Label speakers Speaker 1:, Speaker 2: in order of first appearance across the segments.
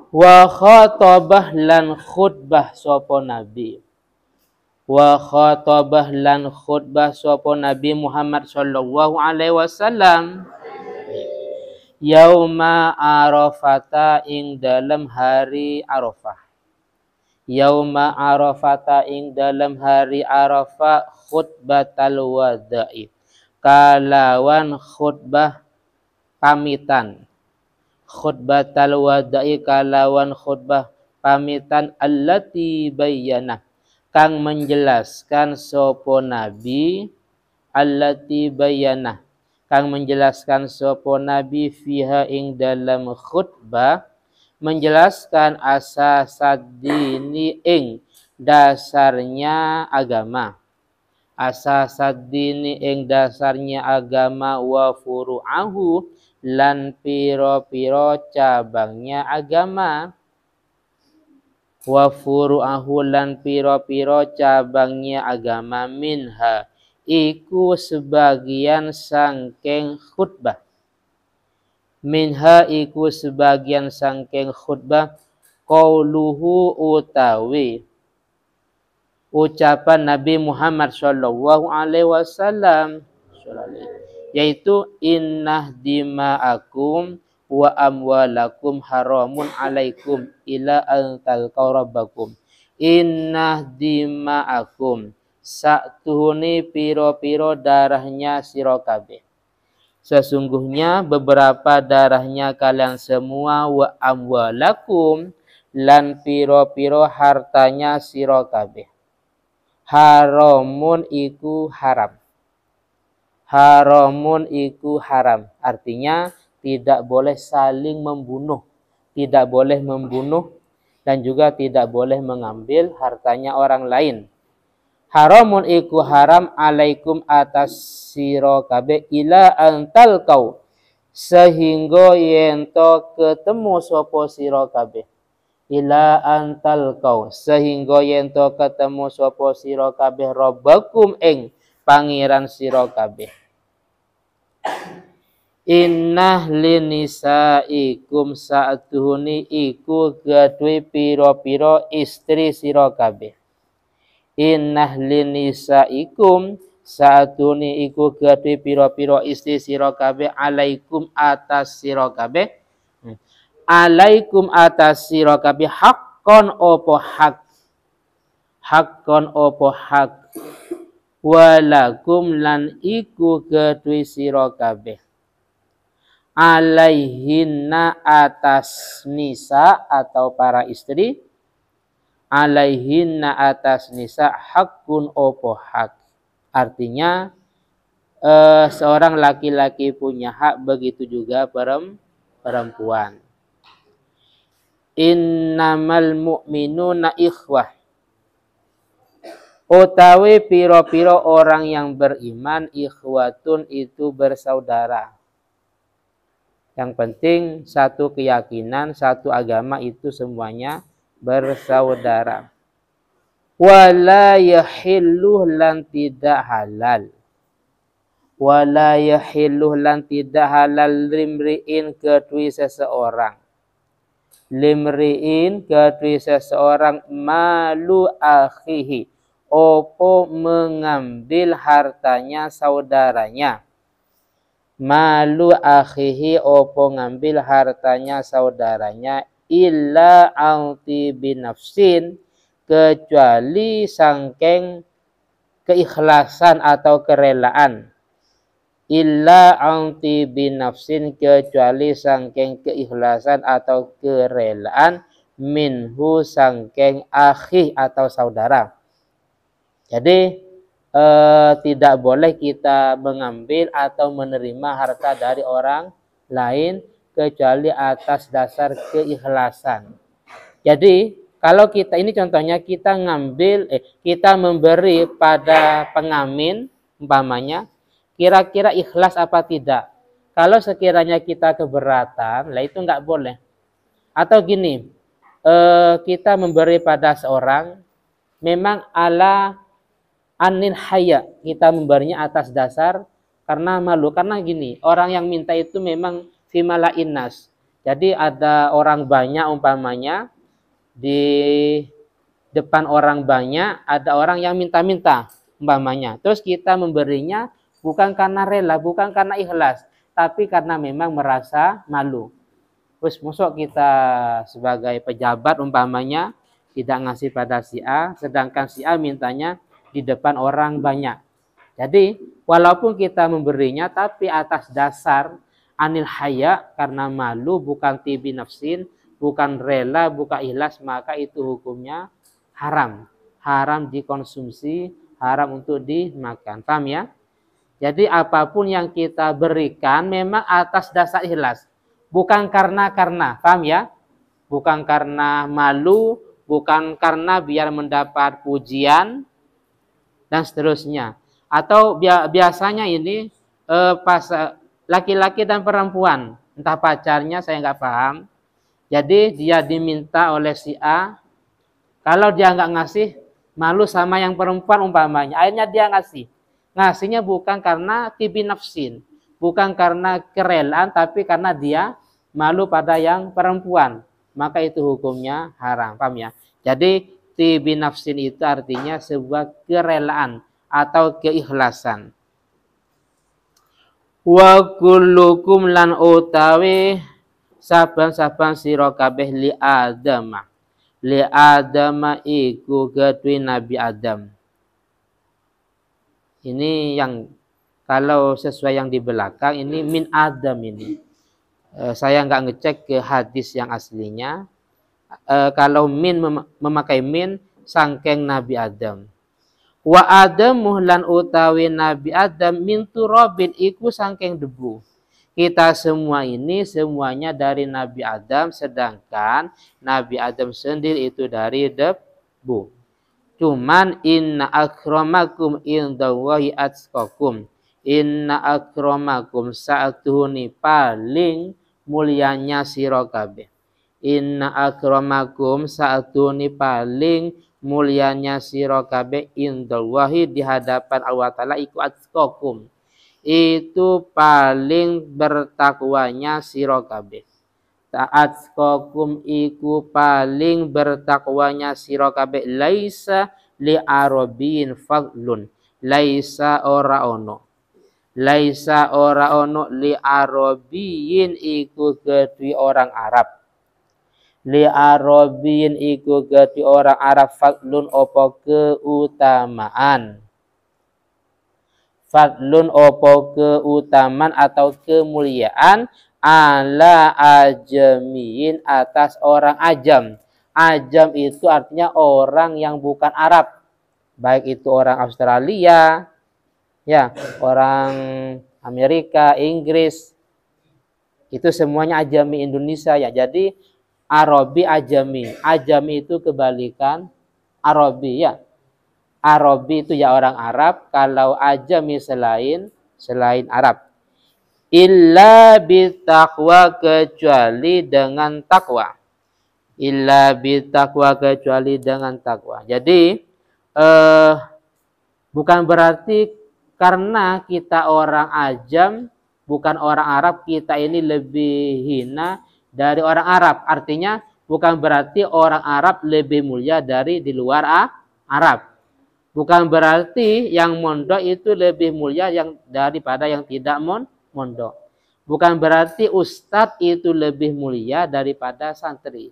Speaker 1: Wa khatabah lan khutbah sapa nabi. Wa khatabah lan khutbah sapa Nabi Muhammad sallallahu alaihi wasallam yauma arafata ing dalam hari Arafah. Yauma arafata ing dalam hari Arafah khutbatal wada'i. Kalawan khutbah pamitan. Khutbatal wada'i kalawan khutbah pamitan allati bayyana kang menjelaskan sopo nabi allati bayyana kang menjelaskan sopo nabi fiha ing dalam khutbah menjelaskan asasaddini ing dasarnya agama asasaddini ing dasarnya agama wa furu'ahu lan piro-piro cabangnya agama wa furu'ahu lan piro-piro cabangnya agama minha iku sebagian sangking khutbah minha iku sebagian sangking khutbah qauluhu utawi ucapan Nabi Muhammad sallallahu alaihi wasallam yaitu innah dima'akum wa amwalakum haramun alaikum ila an talqaw rabbakum innah dima'akum saktuhuni piro-piro darahnya sira kabeh sesungguhnya beberapa darahnya kalian semua wa amwalakum lan piro-piro hartanya sira kabeh haramun iku haram haramun iku haram. Artinya tidak boleh saling membunuh. Tidak boleh membunuh dan juga tidak boleh mengambil hartanya orang lain. Haramun iku haram alaikum atas sira kabeh ila antal kau. Sehingga yento ketemu sapa sira kabeh. Ila antal kau. Sehingga yento ketemu sapa sira kabeh rabbakum ing pangeran sira kabeh. Innah linisaikum sa'atuhuni iku gadwe piro-piro istri sira kabeh. Innah linisaikum sa'atuhuni iku gadwe piro-piro istri sira kabeh alaikum atas sira kabeh. Alaikum atas sira kabeh haqqon opo hak. Haqqon opo hak. Walakum lan iku kedue sira kabeh alaihinna atas nisa atau para istri alaihinna atas nisa hakun opo hak artinya seorang laki-laki punya hak begitu juga perempuan innamal mu'minuna ikhwah utawi piro-piro orang yang beriman ikhwatun itu bersaudara. Yang penting satu keyakinan, satu agama itu semuanya bersaudara. Wala yahilluh lan tidak halal. Wala yahilluh lan tidak halal limri'in kedui seseorang. Limri'in kedui seseorang malu akhihi. Opo mengambil hartanya saudaranya. Malu akhihi opo ngambil hartanya saudaranya. Illa anti binafsin. Kecuali sangkeng keikhlasan atau kerelaan. Illa anti binafsin. Kecuali sangkeng keikhlasan atau kerelaan. Minhu sangkeng akhi atau saudara. Jadi tidak boleh kita mengambil atau menerima harta dari orang lain kecuali atas dasar keikhlasan. Jadi kalau kita ini contohnya kita kita memberi pada pengamin umpamanya kira-kira ikhlas apa tidak. Kalau sekiranya kita keberatan, lah itu nggak boleh. Atau gini, kita memberi pada seorang memang ala anil haya, kita memberinya atas dasar karena malu. Karena gini, orang yang minta itu memang fimala innas. Jadi ada orang banyak umpamanya, di depan orang banyak ada orang yang minta-minta umpamanya. Terus kita memberinya bukan karena rela, bukan karena ikhlas, tapi karena memang merasa malu. Terus masuk kita sebagai pejabat umpamanya tidak ngasih pada si A, sedangkan si A mintanya di depan orang banyak. Jadi walaupun kita memberinya tapi atas dasar anil haya, karena malu, bukan tibi nafsin, bukan rela, bukan ikhlas, maka itu hukumnya haram. Haram dikonsumsi, haram untuk dimakan. Paham ya? Jadi apapun yang kita berikan memang atas dasar ikhlas. Bukan karena, paham ya? Bukan karena malu, bukan karena biar mendapat pujian, dan seterusnya. Atau biasanya ini pas laki-laki dan perempuan, entah pacarnya saya nggak paham. Jadi dia diminta oleh si A, kalau dia nggak ngasih, malu sama yang perempuan umpamanya. Akhirnya dia ngasih. Ngasihnya bukan karena tibi nafsin, bukan karena kerelaan, tapi karena dia malu pada yang perempuan. Maka itu hukumnya haram. Paham ya? Jadi tibi nafsin itu artinya sebuah kerelaan atau keikhlasan. Wa kullukum lan utawi saban-saban sira kabeh li Adam. Li Adam iku kedue Nabi Adam. Ini yang kalau sesuai yang di belakang ini min Adam ini. Saya nggak ngecek ke hadis yang aslinya. Kalau min memakai min sangkeng Nabi Adam. Wa Adamu lan utawi Nabi Adam min turabin iku sangkeng debu. Kita semua ini semuanya dari Nabi Adam, sedangkan Nabi Adam sendiri itu dari debu. Cuman inna akramakum indallahi atqakum. Inna akramakum sa'atuhuni paling mulianya sira kabeh. Inna akramakum sa'atuhuni paling mulianya sira kabeh indallahi di hadapan Allah Ta'ala iku atqakum. Itu paling bertakwanya sira kabeh. Atqakum iku paling bertakwanya sira kabeh. Laisa li arabiyyin fadlun. Laisa ora ono. Laisa ora ono li arabiyyin iku kedue orang Arab. Li arabiyyin iku kedue orang Arab fadlun opo keutamaan. Fadlun opo keutamaan atau kemuliaan ala ajamiin atas orang ajam. Ajam itu artinya orang yang bukan Arab. Baik itu orang Australia, ya, orang Amerika, Inggris. Itu semuanya ajami Indonesia ya. Jadi Arabi ajami. Ajami itu kebalikan Arabi ya. Arabi itu ya orang Arab, kalau ajami selain Arab. Illa bitaqwa kecuali dengan takwa. Illa bitaqwa kecuali dengan takwa. Jadi bukan berarti karena kita orang ajam, bukan orang Arab, kita ini lebih hina dari orang Arab. Artinya bukan berarti orang Arab lebih mulia dari di luar Arab. Bukan berarti yang mondok itu lebih mulia daripada yang tidak mondok. Bukan berarti ustadz itu lebih mulia daripada santri.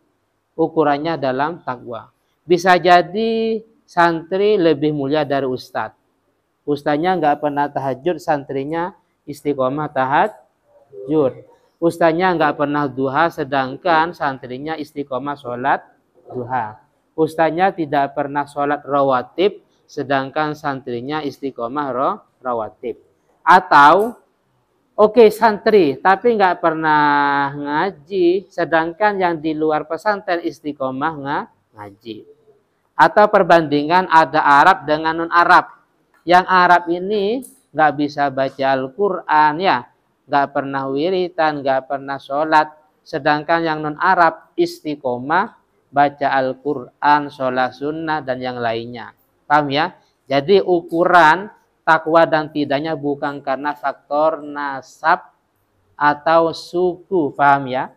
Speaker 1: Ukurannya dalam takwa. Bisa jadi santri lebih mulia dari ustadz. Ustadznya nggak pernah tahajud, santrinya istiqomah tahajud. Ustadznya nggak pernah duha, sedangkan santrinya istiqomah sholat duha. Ustadznya tidak pernah sholat rawatib, sedangkan santrinya istiqomah rawatib. Atau oke, santri tapi nggak pernah ngaji, sedangkan yang di luar pesantren istiqomah ngaji. Atau perbandingan ada Arab dengan non Arab. Yang Arab ini nggak bisa baca Al-Quran ya, nggak pernah wiritan, nggak pernah sholat, sedangkan yang non Arab istiqomah baca Al-Quran, sholat sunnah dan yang lainnya. Paham ya? Jadi ukuran takwa dan tidaknya bukan karena faktor nasab atau suku. Paham ya?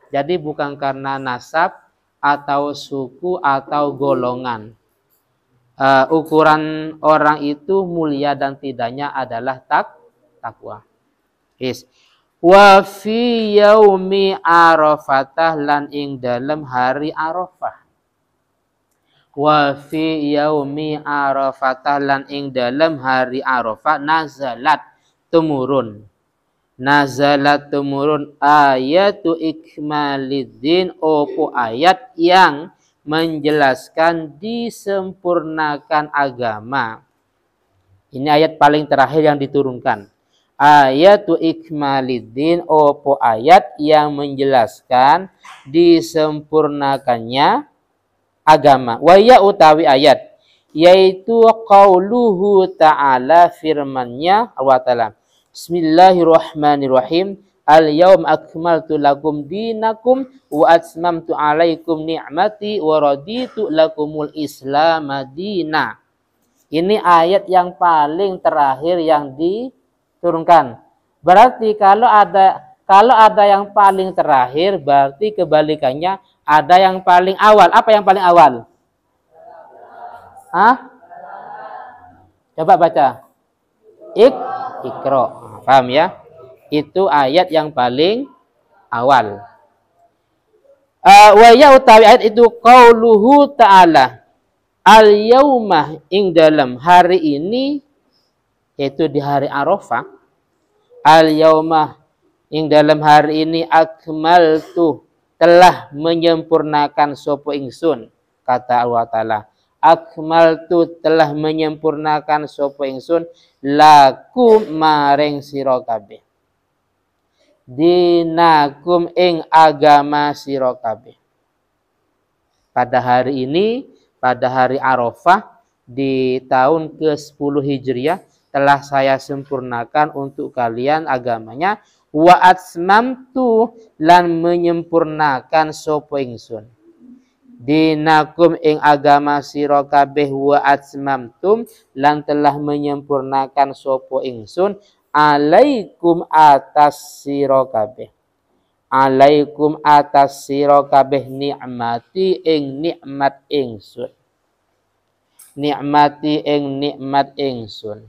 Speaker 1: Jadi bukan karena nasab atau suku atau golongan. Ukuran orang itu mulia dan tidaknya adalah takwa. Yes. Wa fi yaumi Arafatah lan ing dalam hari Arafah. Wa fi yaumi Arafatah lan ing dalam hari Arafah nazalat tumurun. Nazalat tumurun ayatu ikmaliddin, opo ayat yang menjelaskan disempurnakan agama. Ini ayat paling terakhir yang diturunkan. Ayatu ikmaliddin, opo ayat yang menjelaskan disempurnakannya agama. Waya utawi ayat, yaitu qauluhu ta'ala, firmannya Allah Ta'ala. Bismillahirrahmanirrahim. Al-yawm akmaltu lakum dinakum wa atmamtu alaikum ni'mati wa raditu lakumul Islam madina. Ini ayat yang paling terakhir yang diturunkan. Berarti kalau ada yang paling terakhir, berarti kebalikannya ada yang paling awal. Apa yang paling awal? Hah? Coba baca. Iqra. Paham ya? Itu ayat yang paling awal. Wa ya utawi ayat itu qauluhu ta'ala. Al-yaumah ing dalam hari ini, yaitu di hari Arafah. Al-yaumah ing dalam hari ini akmaltu, telah menyempurnakan sapa ingsun, kata Allah Ta'ala. Akmaltu, telah menyempurnakan sapa ingsun lakum maring sira kabeh. Dinakum ing agama sira kabeh. Pada hari ini, pada hari Arafah di tahun ke-10 Hijriah, telah saya sempurnakan untuk kalian agamanya. Wa atmamtu, lan menyempurnakan sapa ingsun dinakum ing agama sira kabeh. Wa atmamtum, lan telah menyempurnakan sapa ingsun alaikum atas sira kabeh. Alaikum atas sira kabeh nikmati ing nikmat ingsun. Nikmati ing nikmat ingsun.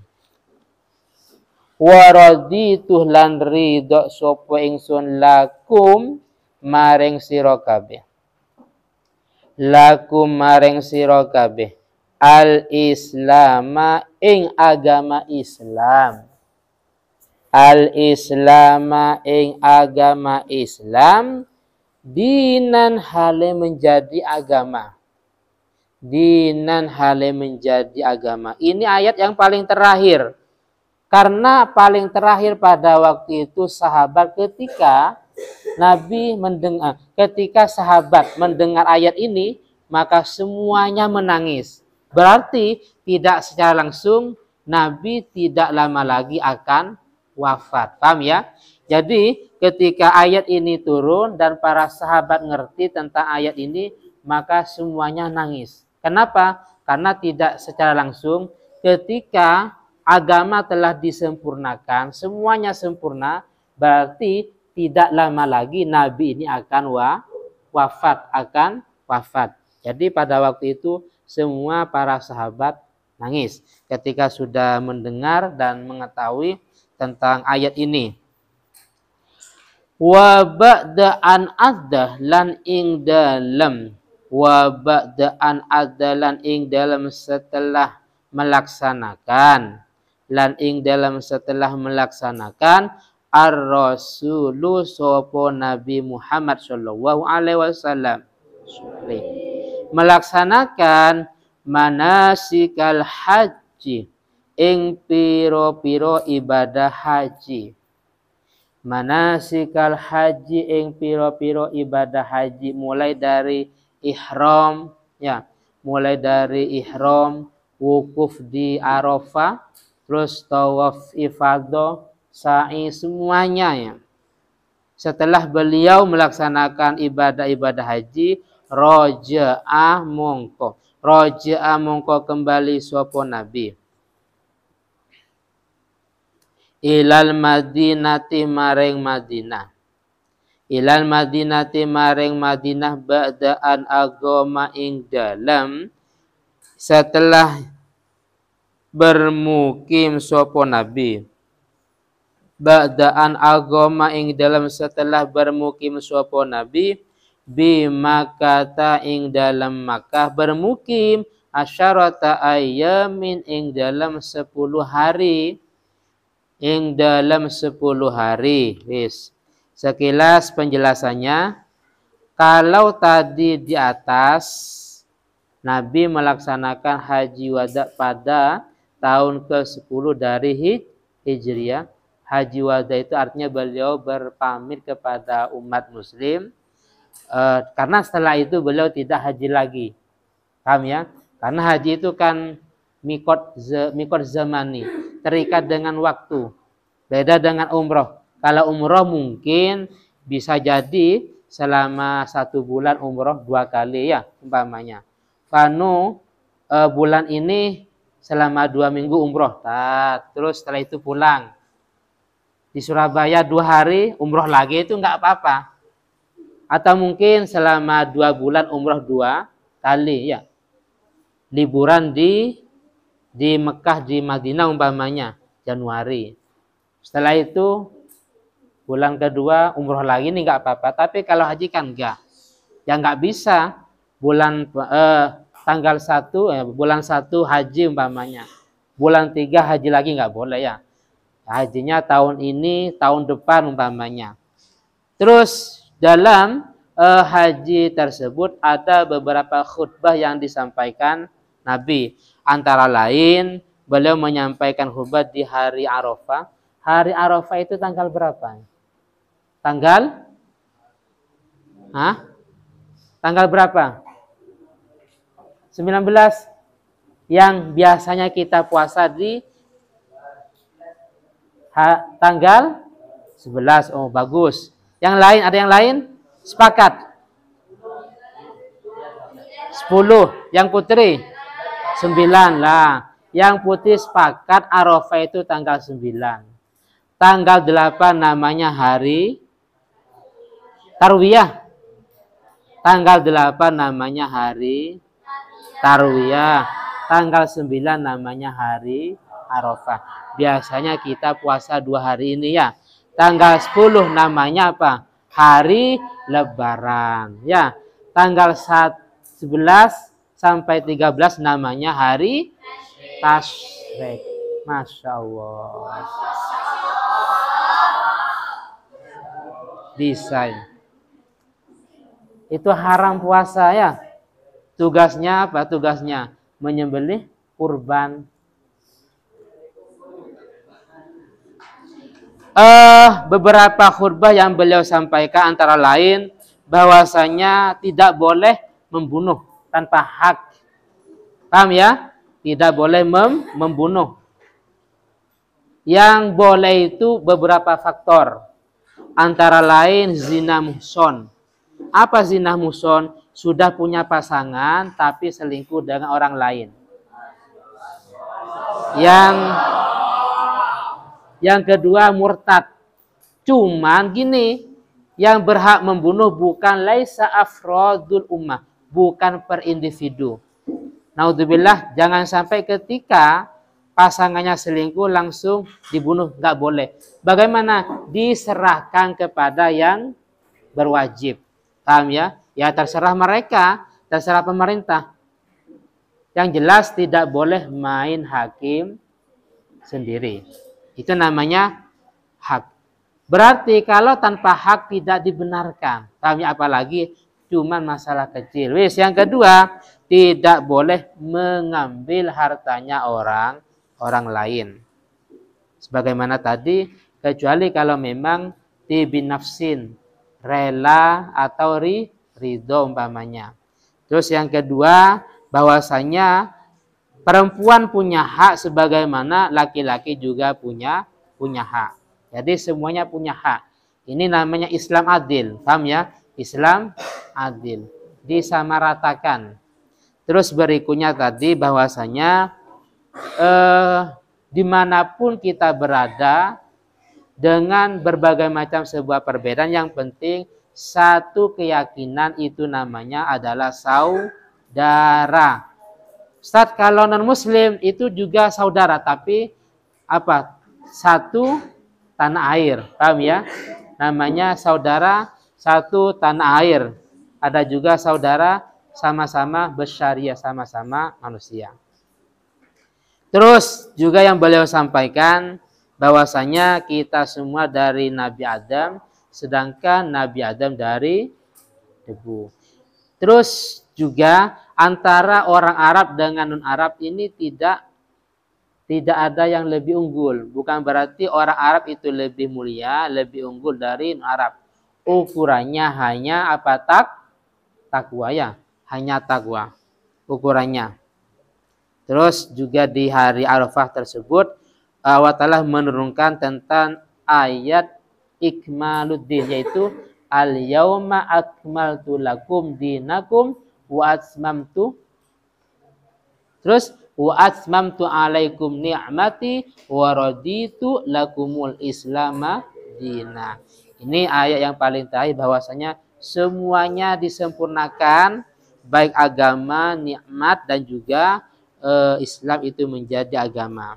Speaker 1: Wa raditu, lan ridho sapa ingsun lakum maring sira kabeh. Lakum maring sira kabeh al-islama ing agama Islam. Al-islama ing agama Islam, dinan hale menjadi agama. Dinan hale menjadi agama. Ini ayat yang paling terakhir. Karena paling terakhir pada waktu itu sahabat, ketika Nabi mendengar, ketika sahabat mendengar ayat ini, maka semuanya menangis. Berarti tidak secara langsung Nabi tidak lama lagi akan wafat. Paham ya? Jadi ketika ayat ini turun dan para sahabat ngerti tentang ayat ini, maka semuanya nangis. Kenapa? Karena tidak secara langsung ketika agama telah disempurnakan, semuanya sempurna, berarti tidak lama lagi Nabi ini akan wafat. Jadi pada waktu itu semua para sahabat nangis ketika sudah mendengar dan mengetahui tentang ayat ini. Wa ba'da an adda lan ing dalam, wa ba'da an adda lan ing dalam setelah melaksanakan, lan ing dalam setelah melaksanakan ar-rasulu sapa Nabi Muhammad sallallahu alaihi wasallam melaksanakan manasikal haji ing piro-piro ibadah haji. Manasikal haji ing piro-piro ibadah haji, mulai dari ihram ya, mulai dari ihram, wukuf di Arafah, terus tawaf ifadah, sa'i, semuanya ya. Setelah beliau melaksanakan ibadah-ibadah haji, roja'a mongko kembali sapa Nabi ilal madinati maring Madinah. ilal madinati maring Madinah ba'daan agama ing dalam setelah bermukim sapa nabi. Ba'daan agama ing dalam setelah bermukim sapa nabi bi Makkah ing dalam Makkah bermukim asyarata ayamin ing dalam 10 hari. Ing dalam 10 hari. Wis. Sekilas penjelasannya, kalau tadi di atas Nabi melaksanakan haji wada pada tahun ke-10 dari Hijriah. Haji wada itu artinya beliau berpamit kepada umat muslim. Karena setelah itu beliau tidak haji lagi. Paham ya? Karena haji itu kan mikot zamani, terikat dengan waktu. Beda dengan umroh. Kalau umroh mungkin bisa jadi selama 1 bulan umroh 2 kali ya umpamanya. Panu bulan ini selama 2 minggu umroh. Terus setelah itu pulang. Di Surabaya 2 hari umroh lagi itu enggak apa-apa. Atau mungkin selama 2 bulan umroh 2 kali ya. Liburan di Mekah, di Madinah umpamanya Januari. Setelah itu bulan kedua umroh lagi ini enggak apa-apa. Tapi kalau haji kan enggak. Ya enggak bisa bulan tanggal 1 bulan 1 haji umpamanya. Bulan 3 haji lagi enggak boleh ya. Hajinya tahun ini, tahun depan umpamanya. Terus dalam haji tersebut ada beberapa khutbah yang disampaikan Nabi. Antara lain beliau menyampaikan khutbah di hari Arafah. Hari Arafah itu tanggal berapa? Tanggal berapa? 19. Yang biasanya kita puasa di tanggal 11. Oh, bagus. Yang lain, ada yang lain? Sepakat? 10. Yang putri? 9 lah. Yang putih sepakat Arafah itu tanggal 9. Tanggal 8 namanya hari Tarwiyah. Tanggal 8 namanya hari Tarwiyah. Tanggal 9 namanya hari Arafah. Biasanya kita puasa 2 hari ini ya. Tanggal 10 namanya apa? Hari Lebaran. Ya. Tanggal 11 sampai 13 namanya hari Tasyrik. Masya Allah. Desain. Itu haram puasa ya. Tugasnya apa? Tugasnya menyembelih kurban. Beberapa khutbah yang beliau sampaikan antara lain bahwasanya tidak boleh membunuh tanpa hak. Paham ya? Tidak boleh membunuh. Yang boleh itu beberapa faktor. Antara lain zina muhson. Apa zina muhson? Sudah punya pasangan tapi selingkuh dengan orang lain. Yang kedua murtad. Cuman gini, yang berhak membunuh bukan laisa afrodul ummah, bukan per individu. Naudzubillah, jangan sampai ketika pasangannya selingkuh langsung dibunuh, nggak boleh. Bagaimana? Diserahkan kepada yang berwajib. Paham ya? Ya terserah mereka, terserah pemerintah. Yang jelas tidak boleh main hakim sendiri. Itu namanya hak. Berarti kalau tanpa hak tidak dibenarkan. Paham ya? Apalagi cuman masalah kecil. Wis, yang kedua, tidak boleh mengambil hartanya orang lain. Sebagaimana tadi, kecuali kalau memang tibinafsin, rela atau ridho umpamanya. Terus yang kedua, bahwasanya perempuan punya hak sebagaimana laki-laki juga punya hak. Jadi semuanya punya hak. Ini namanya Islam adil. Paham ya? Islam adil. Disamaratakan. Terus berikutnya tadi bahwasanya dimanapun kita berada dengan berbagai macam sebuah perbedaan, yang penting satu keyakinan itu namanya adalah saudara. Ustaz, kalau non muslim itu juga saudara, tapi apa? Satu tanah air. Paham ya? Namanya saudara satu tanah air. Ada juga saudara sama-sama bersyariah, sama-sama manusia. Terus juga yang beliau sampaikan bahwasanya kita semua dari Nabi Adam, sedangkan Nabi Adam dari debu. Terus juga antara orang Arab dengan non-Arab ini tidak ada yang lebih unggul. Bukan berarti orang Arab itu lebih mulia, lebih unggul dari non-Arab. Ukurannya hanya apa? Takwa ya, hanya takwa ukurannya. Terus juga di hari Arafah tersebut Allah Ta'ala menurunkan tentang ayat ikmaluddin, yaitu al-yauma akmaltu lakum dinakum wa atmamtu, terus wa atmamtu alaikum ni'mati wa raditu lakumul islama dina. Ini ayat yang paling terakhir, bahwasanya semuanya disempurnakan, baik agama, nikmat, dan juga Islam itu menjadi agama.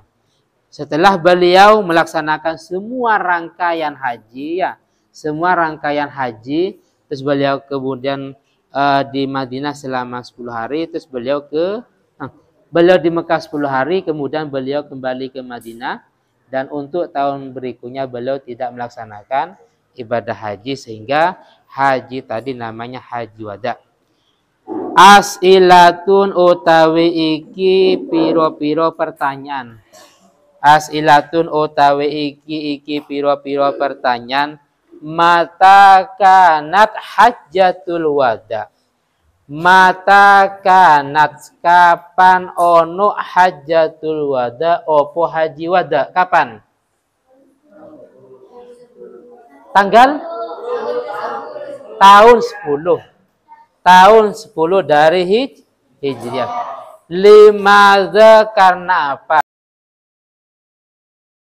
Speaker 1: Setelah beliau melaksanakan semua rangkaian haji, ya, semua rangkaian haji, terus beliau kemudian di Madinah selama 10 hari, terus beliau di Mekah 10 hari, kemudian beliau kembali ke Madinah, dan untuk tahun berikutnya beliau tidak melaksanakan ibadah haji, sehingga haji tadi namanya haji wada. As'ilatun utawi iki piro-piro pertanyaan. As'ilatun utawi iki piro-piro pertanyaan. Mata kanat hajjatul wada. Mata kanat, kapan ono hajjatul wada, opo haji wada, kapan? Tanggal? Tahun 10. Tahun 10 dari Hijriah. Limadza, karena apa?